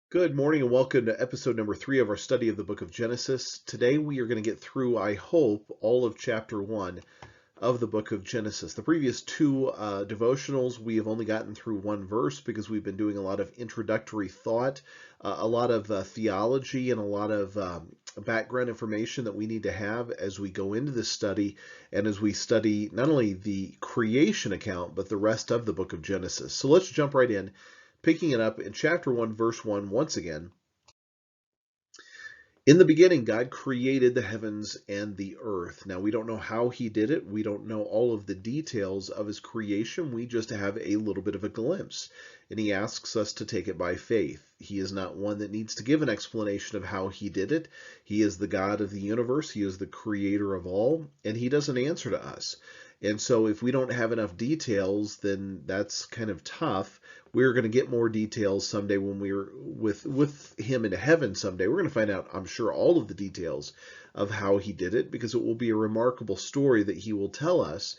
Good morning and welcome to episode number 3 of our study of the book of Genesis. Today we are going to get through, I hope, all of chapter 1 of the book of Genesis. The previous two devotionals, we have only gotten through one verse because we've been doing a lot of introductory thought, a lot of theology, and a lot of background information that we need to have as we go into this study and as we study not only the creation account, but the rest of the book of Genesis. So let's jump right in, picking it up in chapter 1, verse 1 once again. In the beginning, God created the heavens and the earth. Now, we don't know how he did it. We don't know all of the details of his creation. We just have a little bit of a glimpse. And he asks us to take it by faith. He is not one that needs to give an explanation of how he did it. He is the God of the universe. He is the creator of all. And he doesn't answer to us. And so if we don't have enough details, then that's kind of tough. We're going to get more details someday when we're with him in heaven someday. We're going to find out, I'm sure, all of the details of how he did it, because it will be a remarkable story that he will tell us.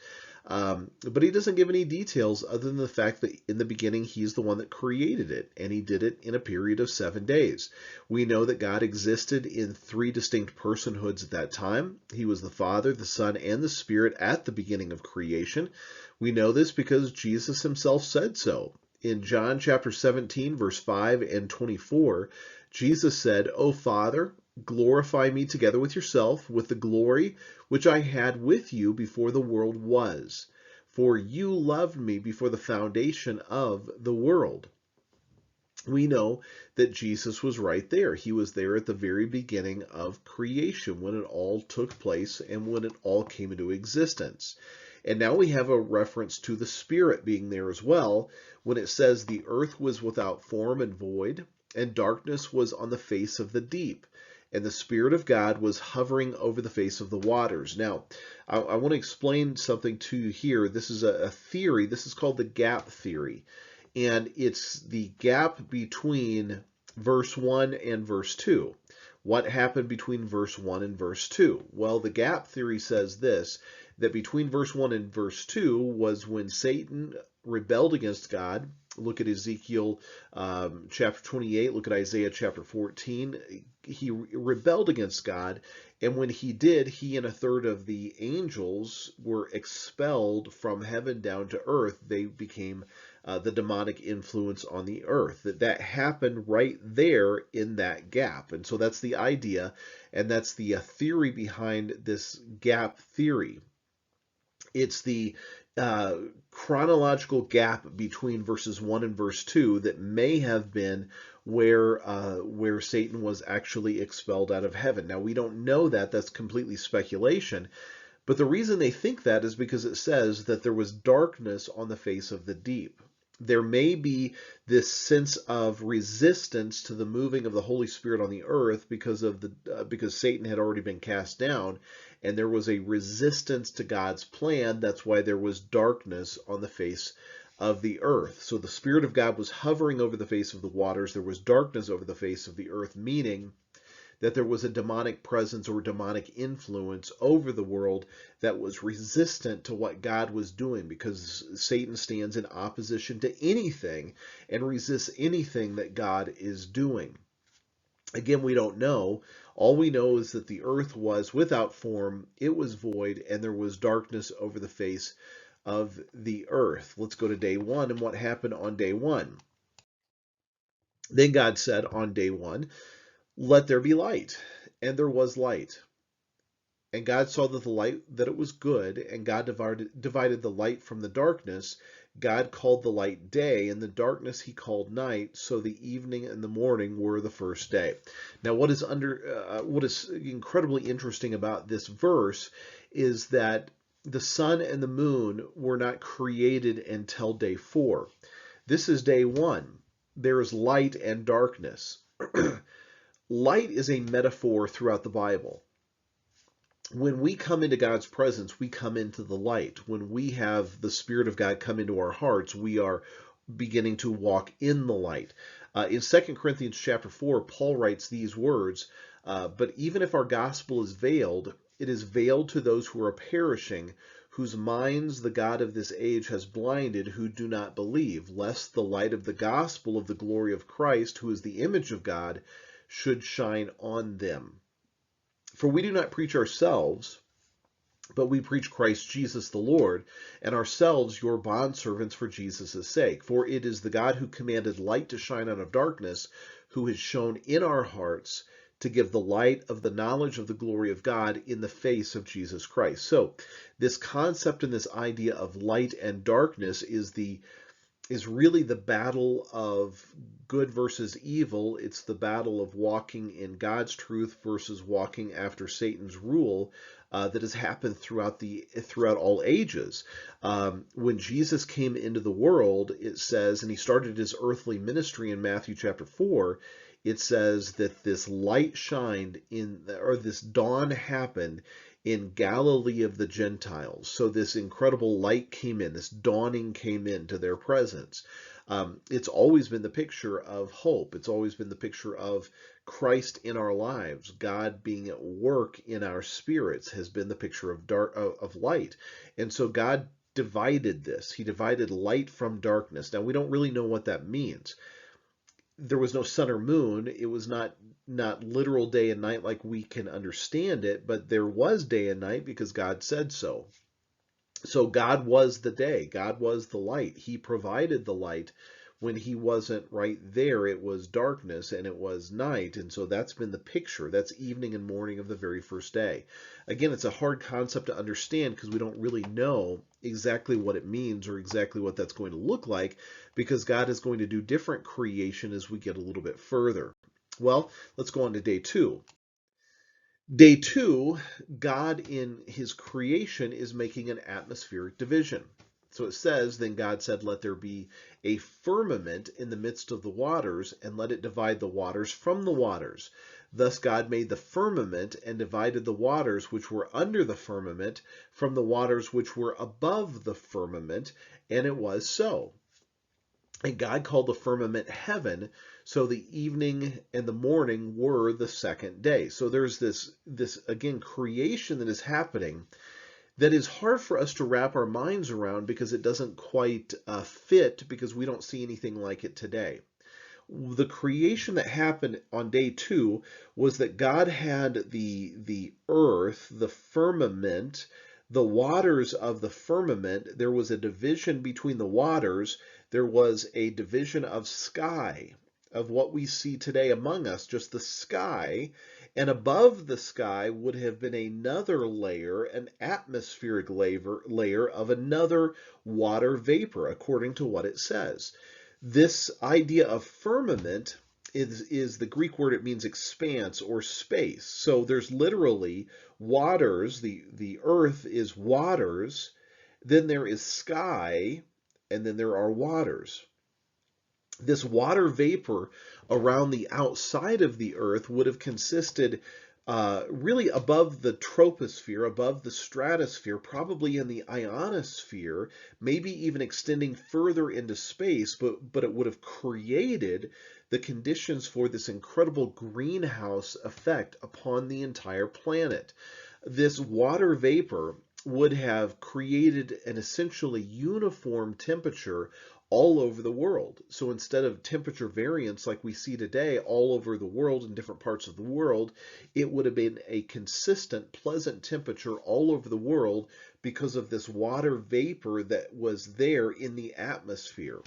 But he doesn't give any details other than the fact that in the beginning, he's the one that created it, and he did it in a period of 7 days. We know that God existed in 3 distinct personhoods at that time. He was the Father, the Son, and the Spirit at the beginning of creation. We know this because Jesus himself said so. In John chapter 17, verse 5 and 24, Jesus said, "O Father, glorify me together with yourself, with the glory which I had with you before the world was. For you loved me before the foundation of the world." We know that Jesus was right there. He was there at the very beginning of creation when it all took place and when it all came into existence. And now we have a reference to the Spirit being there as well when it says the earth was without form and void, and darkness was on the face of the deep, and the Spirit of God was hovering over the face of the waters. Now, I want to explain something to you here. This is a theory. This is called the gap theory. And it's the gap between verse 1 and verse 2. What happened between verse 1 and verse 2? Well, the gap theory says this, that between verse 1 and verse 2 was when Satan rebelled against God. Look at Ezekiel chapter 28, look at Isaiah chapter 14. He rebelled against God, and when he did, he and a third of the angels were expelled from heaven down to earth. They became the demonic influence on the earth. That happened right there in that gap. And so that's the idea, and that's the theory behind this gap theory. It's the chronological gap between verses 1 and verse 2 that may have been where Satan was actually expelled out of heaven. Now, we don't know that. That's completely speculation. But the reason they think that is because it says that there was darkness on the face of the deep. There may be this sense of resistance to the moving of the Holy Spirit on the earth because Satan had already been cast down, and there was a resistance to God's plan. That's why there was darkness on the face of the earth. So the Spirit of God was hovering over the face of the waters. There was darkness over the face of the earth, meaning that there was a demonic presence or demonic influence over the world that was resistant to what God was doing, because Satan stands in opposition to anything and resists anything that God is doing. Again, we don't know. All we know is that the earth was without form, it was void, and there was darkness over the face of the earth. Let's go to day 1 and what happened on day 1. Then God said on day 1, "Let there be light," and there was light. And God saw that it was good, and God divided the light from the darkness. God called the light day, and the darkness he called night. So the evening and the morning were the first day. Now, what is incredibly interesting about this verse is that the sun and the moon were not created until day 4. This is day 1. There is light and darkness. Light is a metaphor throughout the Bible. When we come into God's presence, we come into the light. When we have the Spirit of God come into our hearts, we are beginning to walk in the light. In 2 Corinthians chapter 4, Paul writes these words, "But even if our gospel is veiled, it is veiled to those who are perishing, whose minds the God of this age has blinded, who do not believe, lest the light of the gospel of the glory of Christ, who is the image of God, should shine on them. For we do not preach ourselves, but we preach Christ Jesus the Lord, and ourselves your bondservants for Jesus' sake. For it is the God who commanded light to shine out of darkness, who has shone in our hearts to give the light of the knowledge of the glory of God in the face of Jesus Christ. So this concept and this idea of light and darkness is really the battle of good versus evil. It's the battle of walking in God's truth versus walking after Satan's rule that has happened throughout all ages. When Jesus came into the world, it says, and he started his earthly ministry in Matthew chapter 4, it says that this light shined this dawn happened in Galilee of the Gentiles. So this incredible light came in, this dawning came into their presence. It's always been the picture of hope. It's always been the picture of Christ in our lives. God being at work in our spirits has been the picture of light. And so God divided this. He divided light from darkness. Now, we don't really know what that means. There was no sun or moon. It was not literal day and night like we can understand it, but there was day and night because God said so. So God was the day. God was the light. He provided the light. When he wasn't right there, it was darkness and it was night. And so that's been the picture. That's evening and morning of the very first day. Again, it's a hard concept to understand because we don't really know exactly what it means or exactly what that's going to look like, because God is going to do different creation as we get a little bit further. Well, let's go on to day 2. Day 2, God in his creation is making an atmospheric division. So it says, then God said, let there be a firmament in the midst of the waters, and let it divide the waters from the waters. Thus God made the firmament and divided the waters which were under the firmament from the waters which were above the firmament, and it was so. And God called the firmament heaven. So the evening and the morning were the second day. So there's this again, creation that is happening that is hard for us to wrap our minds around because it doesn't quite fit, because we don't see anything like it today. The creation that happened on day 2 was that God had the earth, the firmament, the waters of the firmament. There was a division between the waters. There was a division of sky, of what we see today among us, just the sky. And above the sky would have been another layer, an atmospheric layer of another water vapor, according to what it says. This idea of firmament is the Greek word. It means expanse or space. So there's literally waters. The earth is waters. Then there is sky, and then there are waters. This water vapor around the outside of the earth would have consisted really above the troposphere, above the stratosphere, probably in the ionosphere, maybe even extending further into space, but it would have created the conditions for this incredible greenhouse effect upon the entire planet. This water vapor would have created an essentially uniform temperature all over the world. So instead of temperature variance like we see today all over the world in different parts of the world, it would have been a consistent, pleasant temperature all over the world because of this water vapor that was there in the atmosphere.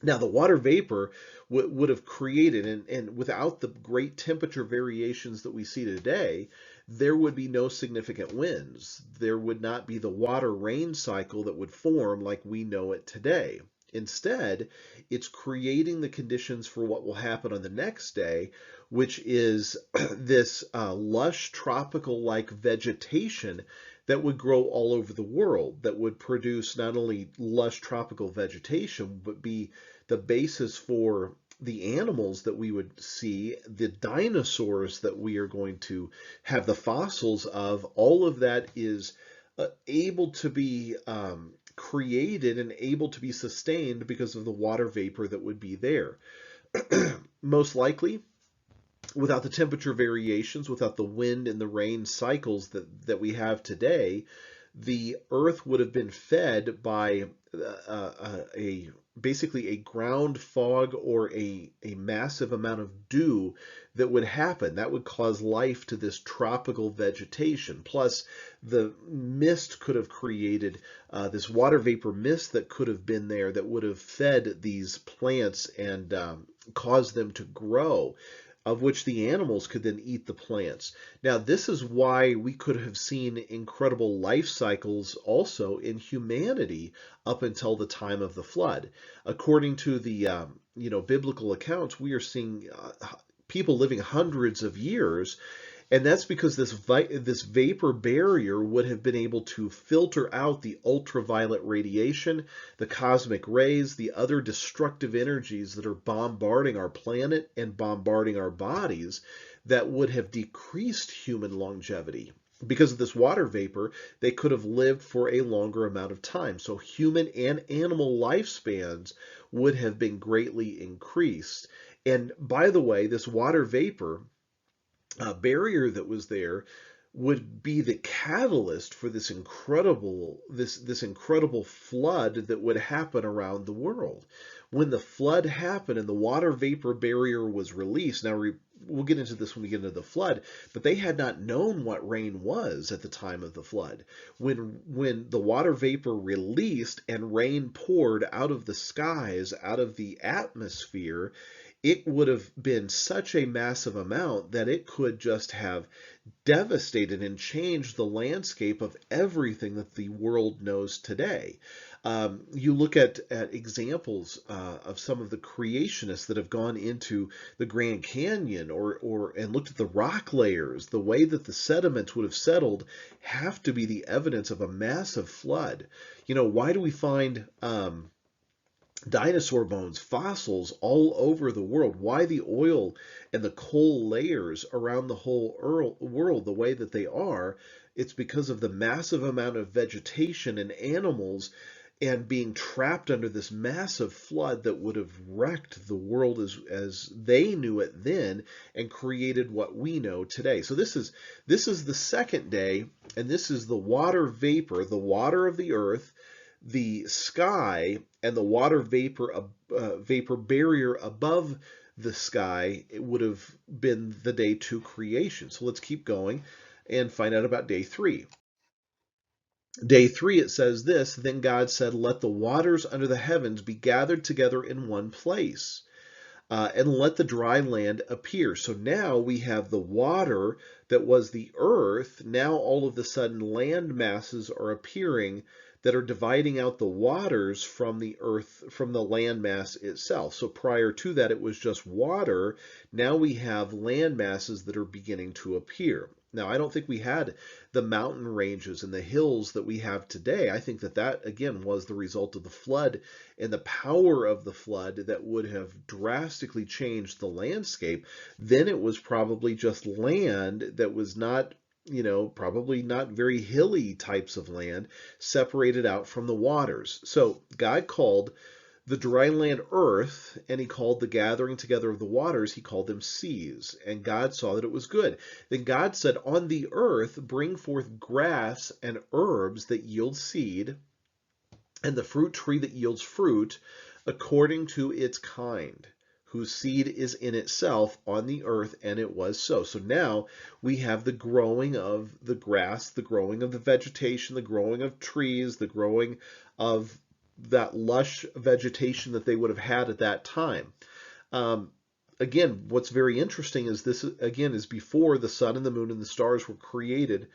Now, the water vapor would have created, and without the great temperature variations that we see today, there would be no significant winds. There would not be the water rain cycle that would form like we know it today. Instead, it's creating the conditions for what will happen on the next day, which is this lush tropical-like vegetation that would grow all over the world, that would produce not only lush tropical vegetation, but be the basis for the animals that we would see, the dinosaurs that we are going to have the fossils of. All of that is able to be created and able to be sustained because of the water vapor that would be there. Most likely, without the temperature variations, without the wind and the rain cycles that we have today, the earth would have been fed by basically a ground fog or a massive amount of dew that would happen. That would cause life to this tropical vegetation. Plus, the mist could have created this water vapor mist that could have been there that would have fed these plants and caused them to grow, of which the animals could then eat the plants. Now, this is why we could have seen incredible life cycles also in humanity up until the time of the flood. According to the biblical accounts, we are seeing people living hundreds of years, and that's because this vapor barrier would have been able to filter out the ultraviolet radiation, the cosmic rays, the other destructive energies that are bombarding our planet and bombarding our bodies that would have decreased human longevity. Because of this water vapor, they could have lived for a longer amount of time. So human and animal lifespans would have been greatly increased. And by the way, this water vapor barrier that was there would be the catalyst for this incredible flood that would happen around the world. When the flood happened and the water vapor barrier was released, now we'll get into this when we get into the flood, but they had not known what rain was at the time of the flood. When the water vapor released and rain poured out of the skies, out of the atmosphere, it would have been such a massive amount that it could just have devastated and changed the landscape of everything that the world knows today. You look at examples of some of the creationists that have gone into the Grand Canyon and looked at the rock layers. The way that the sediments would have settled have to be the evidence of a massive flood. Why do we find dinosaur bones, fossils all over the world? Why the oil and the coal layers around the whole world the way that they are? It's because of the massive amount of vegetation and animals and being trapped under this massive flood that would have wrecked the world as they knew it then and created what we know today. So this is the second day, and this is the water vapor, the water of the earth, the sky, and the water vapor barrier above the sky. It would have been the day 2 creation. So let's keep going and find out about day 3. Day 3, it says this: Then God said, let the waters under the heavens be gathered together in one place, and let the dry land appear. So now we have the water that was the earth. Now all of a sudden land masses are appearing that are dividing out the waters from the earth, from the land mass itself. So prior to that, it was just water. Now we have land masses that are beginning to appear. Now, I don't think we had the mountain ranges and the hills that we have today. I think that again, was the result of the flood and the power of the flood that would have drastically changed the landscape. Then it was probably just land that was not, probably not very hilly types of land separated out from the waters. So God called the dry land earth, and he called the gathering together of the waters, he called them seas. And God saw that it was good. Then God said, on the earth bring forth grass and herbs that yield seed, and the fruit tree that yields fruit according to its kind, whose seed is in itself on the earth, and it was so. So now we have the growing of the grass, the growing of the vegetation, the growing of trees, the growing of that lush vegetation that they would have had at that time. Again, what's very interesting is this, again, is before the sun and the moon and the stars were created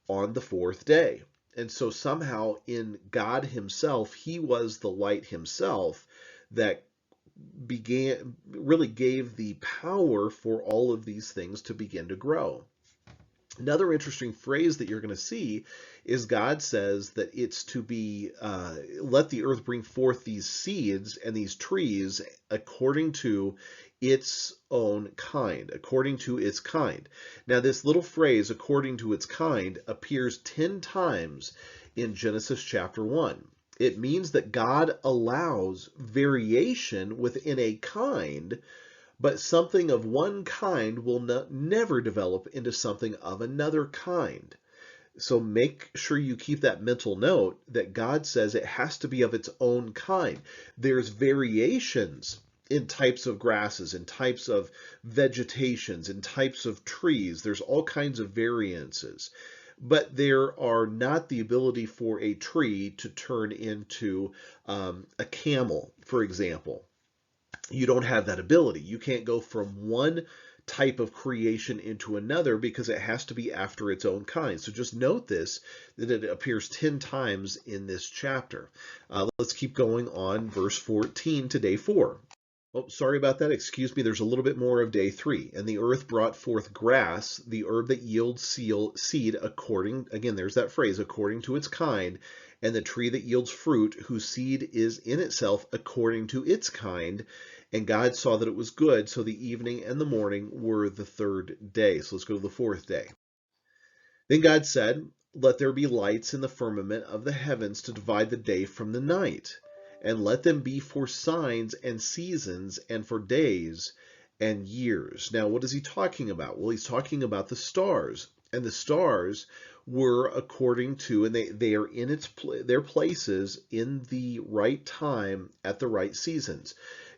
on the 4th day. And so somehow in God himself, he was the light himself that really gave the power for all of these things to begin to grow. Another interesting phrase that you're going to see is God says that it's to be, let the earth bring forth these seeds and these trees according to its own kind, according to its kind. Now, this little phrase, according to its kind, appears 10 times in Genesis chapter 1. It means that God allows variation within a kind, but something of one kind will never develop into something of another kind. So make sure you keep that mental note that God says it has to be of its own kind. There's variations in types of grasses, in types of vegetations, in types of trees. There's all kinds of variances. But there are not the ability for a tree to turn into a camel, for example. You don't have that ability. You can't go from one type of creation into another because it has to be after its own kind. So just note this, that it appears 10 times in this chapter. Let's keep going on verse 14 to day 4. Oh, sorry about that. Excuse me. There's a little bit more of day 3. And the earth brought forth grass, the herb that yields seed according, again, there's that phrase, according to its kind, and the tree that yields fruit, whose seed is in itself according to its kind. And God saw that it was good. So the evening and the morning were the 3rd day. So let's go to the 4th day. Then God said, let there be lights in the firmament of the heavens to divide the day from the night, and let them be for signs and seasons and for days and years. Now, what is he talking about? Well, he's talking about the stars. And the stars were according to, and they are in their places in the right time at the right seasons.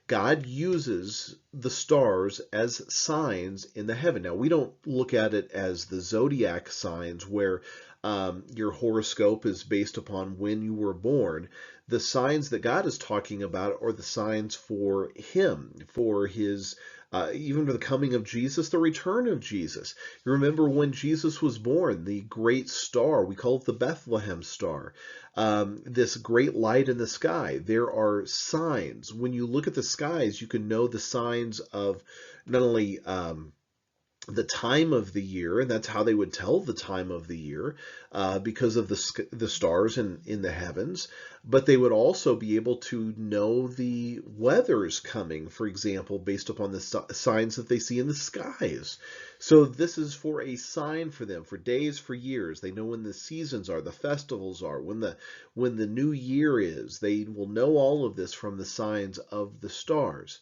God uses the stars as signs in the heaven. Now, we don't look at it as the zodiac signs where your horoscope is based upon when you were born. The signs that God is talking about are the signs for him, for his, even for the coming of Jesus, the return of Jesus. You remember when Jesus was born, the great star, we call it the Bethlehem Star, this great light in the sky. There are signs. When you look at the skies, you can know the signs of not only the time of the year, and that's how they would tell the time of the year because of the stars in the heavens, but they would also be able to know the weather's coming, for example, based upon the signs that they see in the skies. So this is for a sign for them, for days, for years. They know when the seasons are, the festivals are, when the new year is. They will know all of this from the signs of the stars.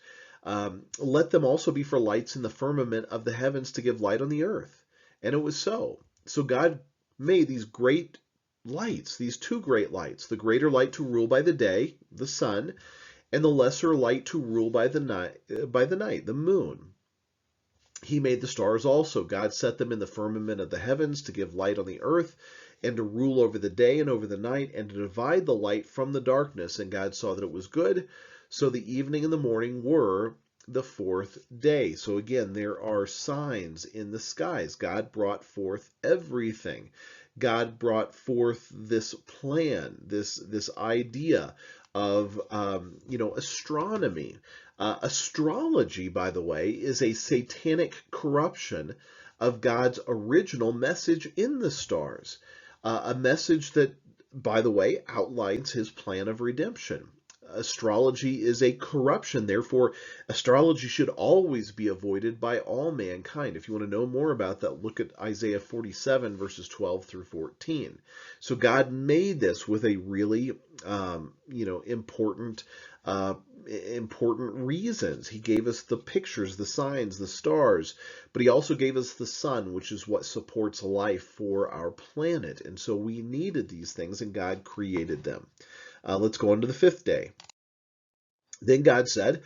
Let them also be for lights in the firmament of the heavens to give light on the earth. And it was so. So God made these great lights, these 2 great lights, the greater light to rule by the day, the sun, and the lesser light to rule by the night, the moon. He made the stars also. God set them in the firmament of the heavens to give light on the earth, and to rule over the day and over the night, and to divide the light from the darkness. And God saw that it was good. So the evening and the morning were the 4th day. So again, there are signs in the skies. God brought forth everything. God brought forth this plan, this idea of astronomy. Astrology, by the way, is a satanic corruption of God's original message in the stars. A message that, by the way, outlines his plan of redemption. Astrology is a corruption. Therefore, astrology should always be avoided by all mankind. If you want to know more about that, look at Isaiah 47, verses 12 through 14. So God made this with a really, important reasons. He gave us the pictures, the signs, the stars, but he also gave us the sun, which is what supports life for our planet. And so we needed these things, and God created them. Let's go on to the 5th day. Then God said,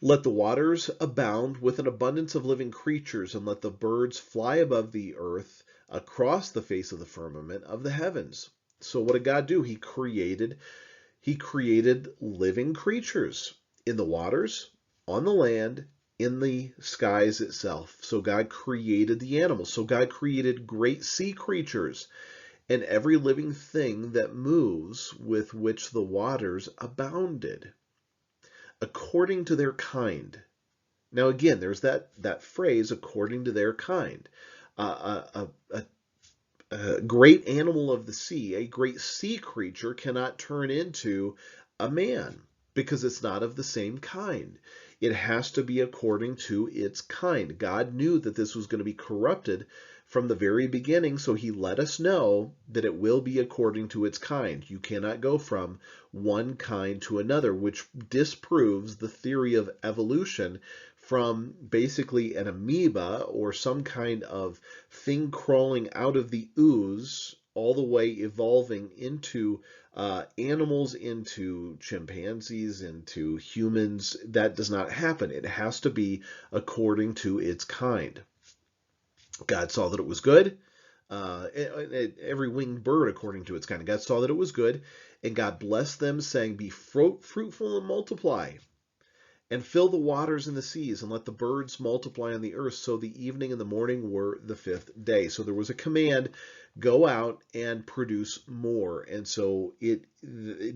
let the waters abound with an abundance of living creatures, and let the birds fly above the earth across the face of the firmament of the heavens. So what did God do? He created living creatures in the waters, on the land, in the skies itself. So God created the animals. So God created great sea creatures and every living thing that moves, with which the waters abounded, according to their kind. Now again, there's that phrase, according to their kind. A great animal of the sea, a great sea creature, cannot turn into a man because it's not of the same kind. It has to be according to its kind. God knew that this was going to be corrupted from the very beginning, so he let us know that it will be according to its kind. You cannot go from one kind to another, which disproves the theory of evolution from basically an amoeba or some kind of thing crawling out of the ooze all the way evolving into animals, into chimpanzees, into humans. That does not happen. It has to be according to its kind. God saw that it was good. Every winged bird according to its kind. God saw that it was good, and God blessed them, saying, "Be fruitful and multiply, and fill the waters and the seas, and let the birds multiply on the earth." So the evening and the morning were the fifth day. So there was a command, go out and produce more. And so it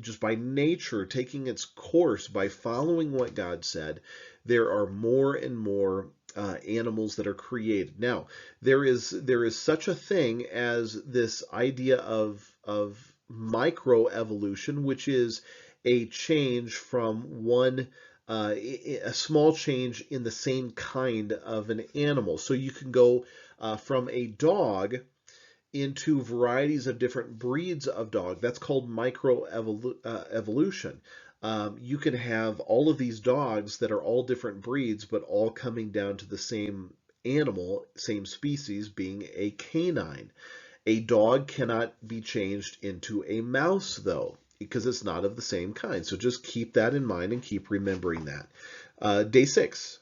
just by nature, taking its course, by following what God said, there are more and more animals that are created. Now, there is such a thing as this idea of microevolution, which is a change from one a small change in the same kind of an animal. So you can go from a dog into varieties of different breeds of dog. That's called microevolution. You can have all of these dogs that are all different breeds, but all coming down to the same animal, same species, being a canine. A dog cannot be changed into a mouse, though, because it's not of the same kind. So just keep that in mind and keep remembering that. Day 6.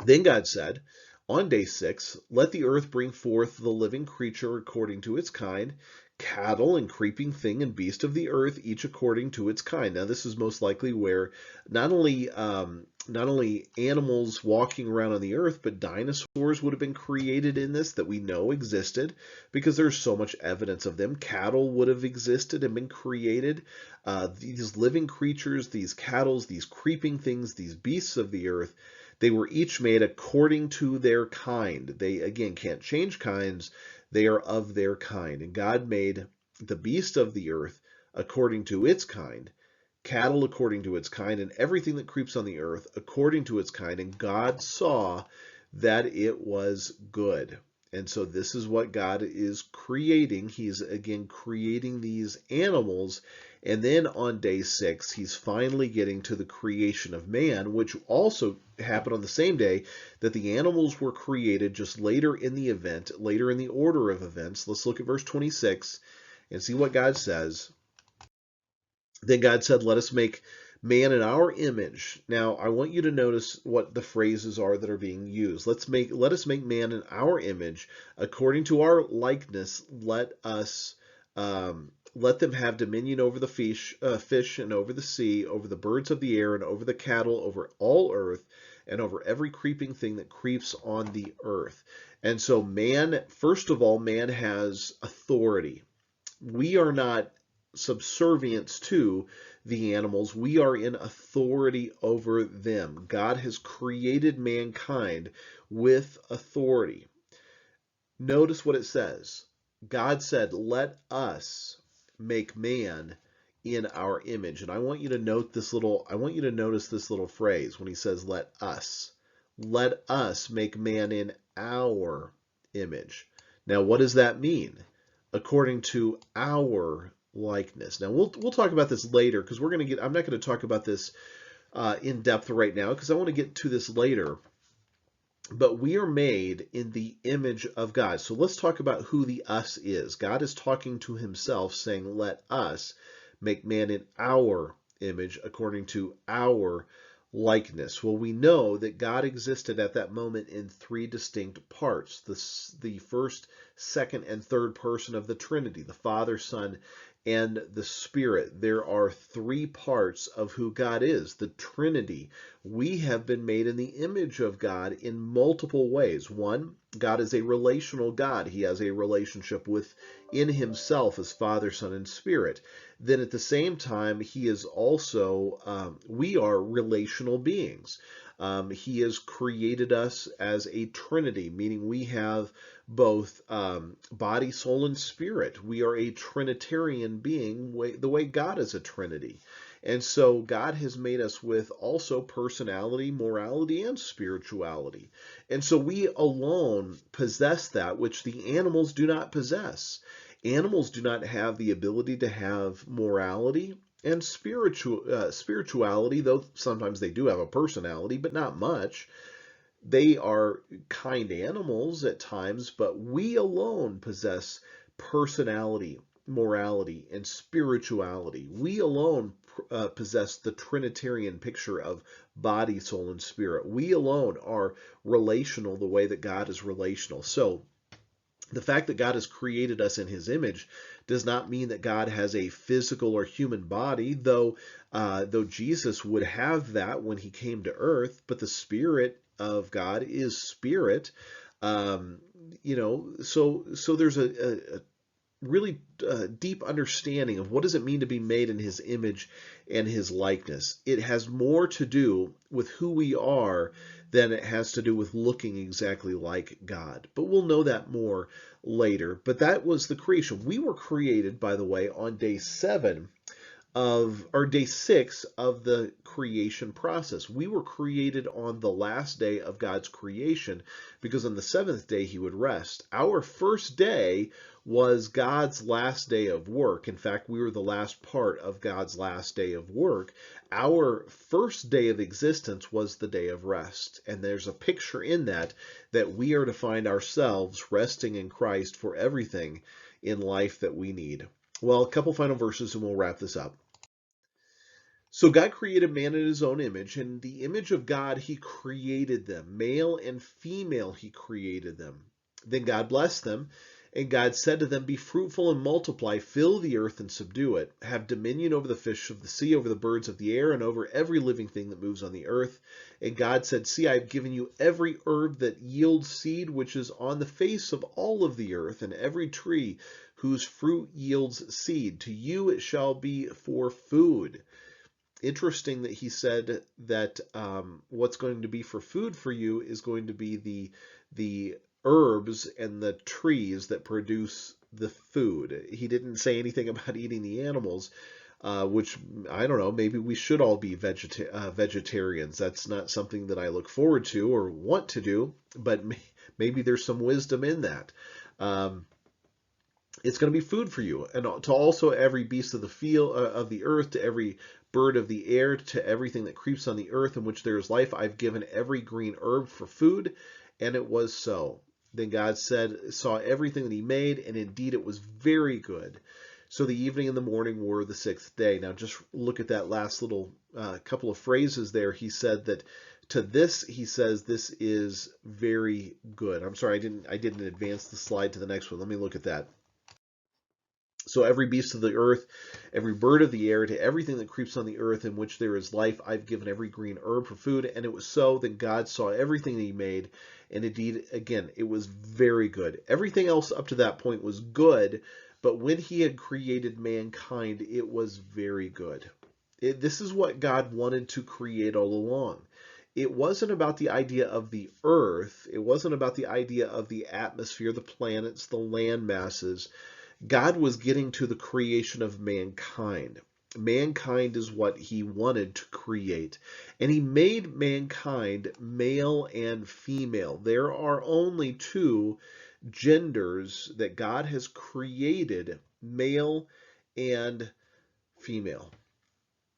Then God said, on day 6, let the earth bring forth the living creature according to its kind, cattle and creeping thing and beast of the earth, each according to its kind. Now, this is most likely where not only animals walking around on the earth, but dinosaurs would have been created in this that we know existed because there's so much evidence of them. Cattle would have existed and been created. These living creatures, these cattle, these creeping things, these beasts of the earth, they were each made according to their kind. They, again, can't change kinds. They are of their kind. And God made the beast of the earth according to its kind, cattle according to its kind, and everything that creeps on the earth according to its kind. And God saw that it was good. And so this is what God is creating. He's, again, creating these animals. And then on day 6, he's finally getting to the creation of man, which also happened on the same day that the animals were created, just later in the event, later in the order of events. Let's look at verse 26 and see what God says. Then God said, let us make man in our image. Now, I want you to notice what the phrases are that are being used. Let us make man in our image, according to our likeness. Let them have dominion over the fish and over the sea, over the birds of the air, and over the cattle, over all earth, and over every creeping thing that creeps on the earth. And so man, first of all, man has authority. We are not subservient to the animals. We are in authority over them. God has created mankind with authority. Notice what it says. God said, let us make man in our image. And I want you to notice this little phrase when he says, let us. Let us make man in our image. Now, what does that mean? According to our likeness. Now, we'll talk about this later because I'm not going to talk about this in depth right now because I want to get to this later. But we are made in the image of God. So let's talk about who the us is. God is talking to himself saying, let us make man in our image according to our likeness. Well, we know that God existed at that moment in 3 distinct parts. The first, second, and third person of the Trinity, the Father, Son, and the Spirit. There are 3 parts of who God is, the Trinity. We have been made in the image of God in multiple ways. One, God is a relational God. He has a relationship within himself as Father, Son, and Spirit. Then at the same time, he is also, we are relational beings. He has created us as a Trinity, meaning we have both body, soul, and spirit. We are a Trinitarian being, the way God is a Trinity. And so God has made us with also personality, morality, and spirituality. And so we alone possess that which the animals do not possess. Animals do not have the ability to have morality and spirituality, though sometimes they do have a personality, but not much. They are kind animals at times, but we alone possess personality, morality, and spirituality. We alone possess the Trinitarian picture of body, soul, and spirit. We alone are relational the way that God is relational. So the fact that God has created us in his image does not mean that God has a physical or human body, though Jesus would have that when he came to earth, but the Spirit of God is spirit. Um, so there's a really deep understanding of what does it mean to be made in his image and his likeness. It has more to do with who we are than it has to do with looking exactly like God. But we'll know that more later. But that was the creation. We were created, by the way, on day 6 of the creation process. We were created on the last day of God's creation because on the 7th day he would rest. Our first day was God's last day of work. In fact, we were the last part of God's last day of work. Our first day of existence was the day of rest. And there's a picture in that we are to find ourselves resting in Christ for everything in life that we need. Well, a couple final verses and we'll wrap this up. So God created man in his own image, and the image of God he created them. Male and female he created them. Then God blessed them, and God said to them, "Be fruitful and multiply, fill the earth and subdue it. Have dominion over the fish of the sea, over the birds of the air, and over every living thing that moves on the earth." And God said, "See, I have given you every herb that yields seed, which is on the face of all of the earth, and every tree whose fruit yields seed. To you it shall be for food." Interesting that he said that what's going to be for food for you is going to be the herbs and the trees that produce the food. He didn't say anything about eating the animals, which I don't know, maybe we should all be vegetarians. That's not something that I look forward to or want to do, but maybe there's some wisdom in that. It's going to be food for you, and to also every beast of the field, of the earth, to every bird of the air, to everything that creeps on the earth in which there is life. I've given every green herb for food, and it was so. Then God saw everything that he made, and indeed it was very good. So the evening and the morning were the 6th day. Now just look at that last little couple of phrases there. He said that to this, he says, this is very good. I'm sorry, I didn't advance the slide to the next one. Let me look at that. So every beast of the earth, every bird of the air, to everything that creeps on the earth in which there is life, I've given every green herb for food. And it was so. Then God saw everything that he made, and indeed, again, it was very good. Everything else up to that point was good, but when he had created mankind, it was very good. This is what God wanted to create all along. It wasn't about the idea of the earth. It wasn't about the idea of the atmosphere, the planets, the land masses. God was getting to the creation of mankind. Mankind is what he wanted to create. And he made mankind male and female. There are only 2 genders that God has created, male and female.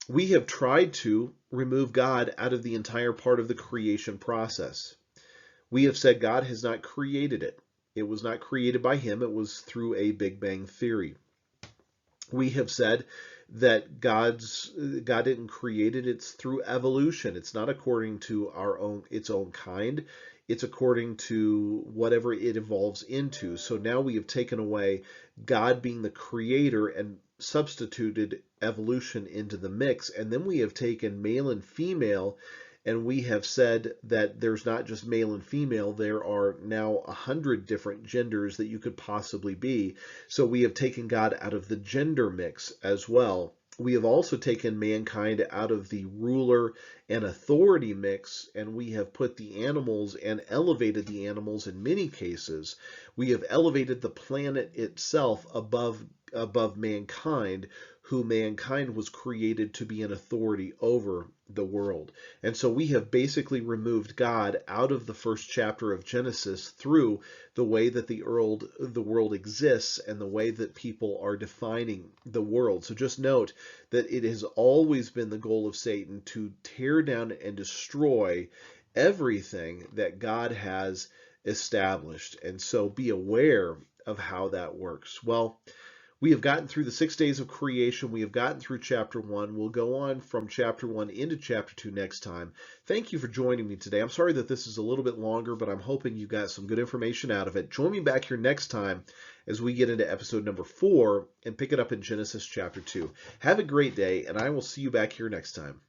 We have tried to remove God out of the entire part of the creation process. We have said God has not created it. It was not created by him. It was through a Big Bang theory. We have said that God didn't create it. It's through evolution. It's not according to its own kind. It's according to whatever it evolves into. So now we have taken away God being the creator and substituted evolution into the mix. And then we have taken male and female, and we have said that there's not just male and female, there are now 100 different genders that you could possibly be. So we have taken God out of the gender mix as well. We have also taken mankind out of the ruler and authority mix, and we have put the animals and elevated the animals in many cases. We have elevated the planet itself above mankind, who mankind was created to be an authority over the world. And so we have basically removed God out of the first chapter of Genesis through the way that the world exists and the way that people are defining the world. So just note that it has always been the goal of Satan to tear down and destroy everything that God has established. And so be aware of how that works. Well, we have gotten through the 6 days of creation. We have gotten through chapter 1. We'll go on from chapter 1 into chapter 2 next time. Thank you for joining me today. I'm sorry that this is a little bit longer, but I'm hoping you got some good information out of it. Join me back here next time as we get into episode number 4 and pick it up in Genesis chapter 2. Have a great day, and I will see you back here next time.